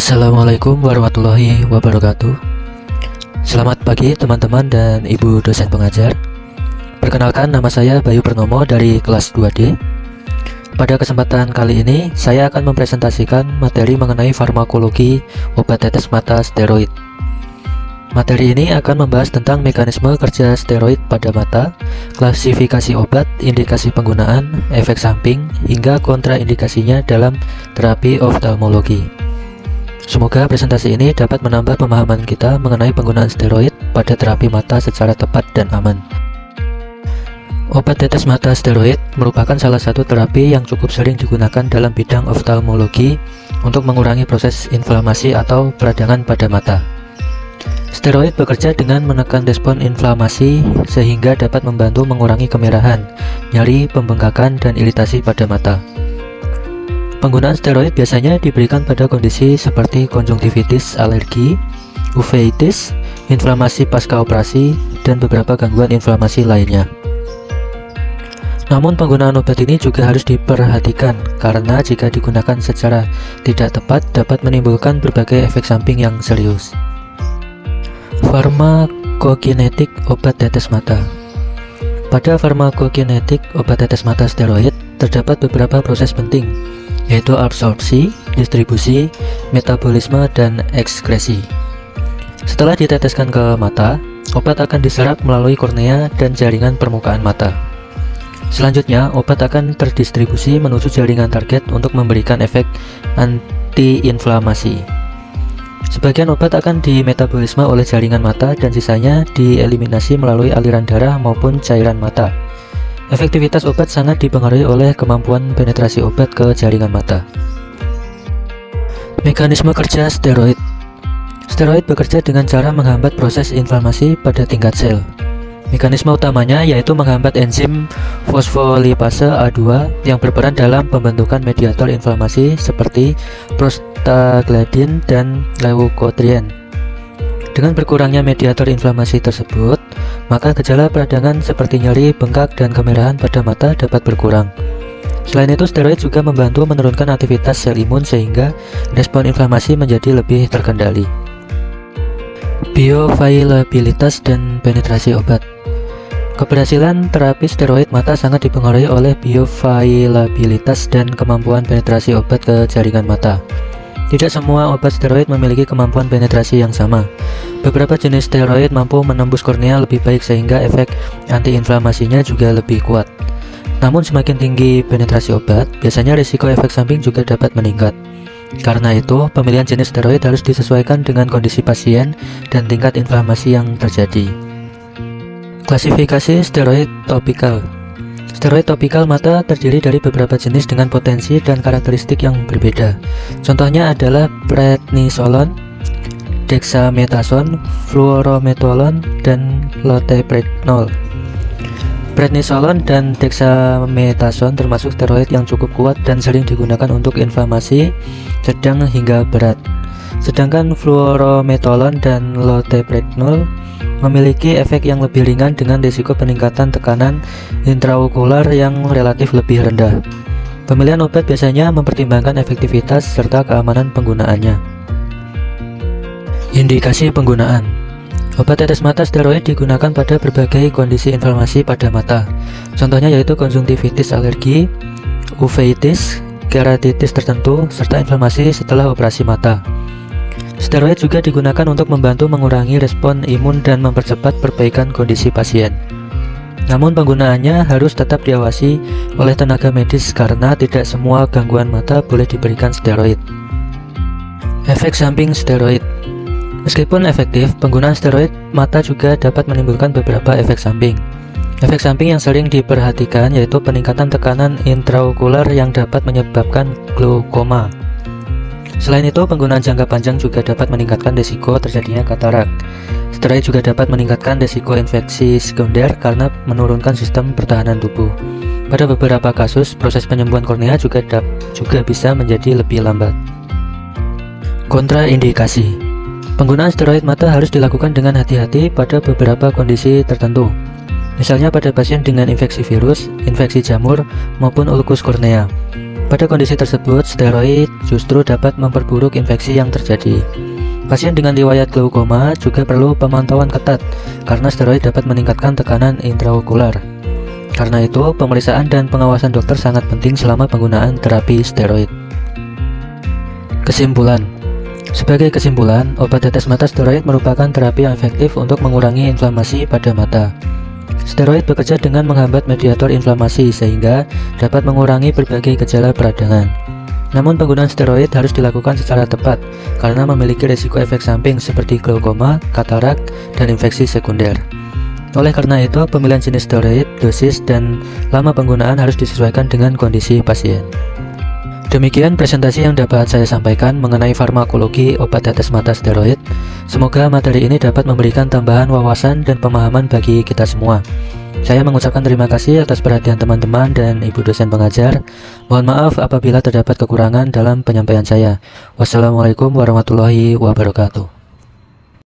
Assalamualaikum warahmatullahi wabarakatuh. Selamat pagi teman-teman dan ibu dosen pengajar. Perkenalkan, nama saya Bayu Purnomo dari kelas 2D. Pada kesempatan kali ini saya akan mempresentasikan materi mengenai farmakologi obat tetes mata steroid. Materi ini akan membahas tentang mekanisme kerja steroid pada mata, klasifikasi obat, indikasi penggunaan, efek samping, hingga kontraindikasinya dalam terapi oftalmologi. Semoga presentasi ini dapat menambah pemahaman kita mengenai penggunaan steroid pada terapi mata secara tepat dan aman. Obat tetes mata steroid merupakan salah satu terapi yang cukup sering digunakan dalam bidang oftalmologi untuk mengurangi proses inflamasi atau peradangan pada mata. Steroid bekerja dengan menekan respon inflamasi sehingga dapat membantu mengurangi kemerahan, nyeri, pembengkakan, dan iritasi pada mata. Penggunaan steroid biasanya diberikan pada kondisi seperti konjungtivitis, alergi, uveitis, inflamasi pasca operasi, dan beberapa gangguan inflamasi lainnya. Namun penggunaan obat ini juga harus diperhatikan karena jika digunakan secara tidak tepat dapat menimbulkan berbagai efek samping yang serius. Farmakokinetik obat tetes mata. Pada farmakokinetik obat tetes mata steroid terdapat beberapa proses penting, yaitu absorpsi, distribusi, metabolisme, dan ekskresi. Setelah diteteskan ke mata, obat akan diserap melalui kornea dan jaringan permukaan mata. Selanjutnya, obat akan terdistribusi menuju jaringan target untuk memberikan efek anti-inflamasi. Sebagian obat akan dimetabolisme oleh jaringan mata dan sisanya dieliminasi melalui aliran darah maupun cairan mata. Efektivitas obat sangat dipengaruhi oleh kemampuan penetrasi obat ke jaringan mata. Mekanisme kerja steroid. Steroid bekerja dengan cara menghambat proses inflamasi pada tingkat sel. Mekanisme utamanya yaitu menghambat enzim fosfolipase A2 yang berperan dalam pembentukan mediator inflamasi seperti prostaglandin dan leukotriene. Dengan berkurangnya mediator inflamasi tersebut, maka gejala peradangan seperti nyeri, bengkak, dan kemerahan pada mata dapat berkurang. Selain itu, steroid juga membantu menurunkan aktivitas sel imun sehingga respon inflamasi menjadi lebih terkendali. Bioavailabilitas dan penetrasi obat. Keberhasilan terapi steroid mata sangat dipengaruhi oleh bioavailabilitas dan kemampuan penetrasi obat ke jaringan mata. Tidak semua obat steroid memiliki kemampuan penetrasi yang sama. Beberapa jenis steroid mampu menembus kornea lebih baik sehingga efek antiinflamasinya juga lebih kuat. Namun semakin tinggi penetrasi obat, biasanya risiko efek samping juga dapat meningkat. Karena itu, pemilihan jenis steroid harus disesuaikan dengan kondisi pasien dan tingkat inflamasi yang terjadi. Klasifikasi steroid topikal. Steroid topikal mata terdiri dari beberapa jenis dengan potensi dan karakteristik yang berbeda. Contohnya adalah prednisolon, dexamethasone, fluorometolon, dan loteprednol. Prednisolon dan dexamethasone termasuk steroid yang cukup kuat dan sering digunakan untuk inflamasi sedang hingga berat. Sedangkan fluorometolon dan loteprednol memiliki efek yang lebih ringan dengan risiko peningkatan tekanan intraokular yang relatif lebih rendah. Pemilihan obat biasanya mempertimbangkan efektivitas serta keamanan penggunaannya. Indikasi penggunaan. Obat tetes mata steroid digunakan pada berbagai kondisi inflamasi pada mata. Contohnya yaitu konjungtivitis alergi, uveitis, keratitis tertentu, serta inflamasi setelah operasi mata. Steroid juga digunakan untuk membantu mengurangi respon imun dan mempercepat perbaikan kondisi pasien. Namun penggunaannya harus tetap diawasi oleh tenaga medis karena tidak semua gangguan mata boleh diberikan steroid. Efek samping steroid. Meskipun efektif, penggunaan steroid mata juga dapat menimbulkan beberapa efek samping. Efek samping yang sering diperhatikan yaitu peningkatan tekanan intraokular yang dapat menyebabkan glaukoma. Selain itu, penggunaan jangka panjang juga dapat meningkatkan risiko terjadinya katarak. Steroid juga dapat meningkatkan risiko infeksi sekunder karena menurunkan sistem pertahanan tubuh. Pada beberapa kasus, proses penyembuhan kornea juga bisa menjadi lebih lambat. Kontraindikasi. Penggunaan steroid mata harus dilakukan dengan hati-hati pada beberapa kondisi tertentu. Misalnya pada pasien dengan infeksi virus, infeksi jamur, maupun ulkus kornea. Pada kondisi tersebut, steroid justru dapat memperburuk infeksi yang terjadi. Pasien dengan riwayat glaukoma juga perlu pemantauan ketat karena steroid dapat meningkatkan tekanan intraokular. Karena itu, pemeriksaan dan pengawasan dokter sangat penting selama penggunaan terapi steroid. Kesimpulan. Sebagai kesimpulan, obat tetes mata steroid merupakan terapi yang efektif untuk mengurangi inflamasi pada mata. Steroid bekerja dengan menghambat mediator inflamasi sehingga dapat mengurangi berbagai gejala peradangan. Namun penggunaan steroid harus dilakukan secara tepat karena memiliki risiko efek samping seperti glaukoma, katarak, dan infeksi sekunder. Oleh karena itu, pemilihan jenis steroid, dosis, dan lama penggunaan harus disesuaikan dengan kondisi pasien. Demikian presentasi yang dapat saya sampaikan mengenai farmakologi obat tetes mata steroid. Semoga materi ini dapat memberikan tambahan wawasan dan pemahaman bagi kita semua. Saya mengucapkan terima kasih atas perhatian teman-teman dan ibu dosen pengajar. Mohon maaf apabila terdapat kekurangan dalam penyampaian saya. Wassalamualaikum warahmatullahi wabarakatuh.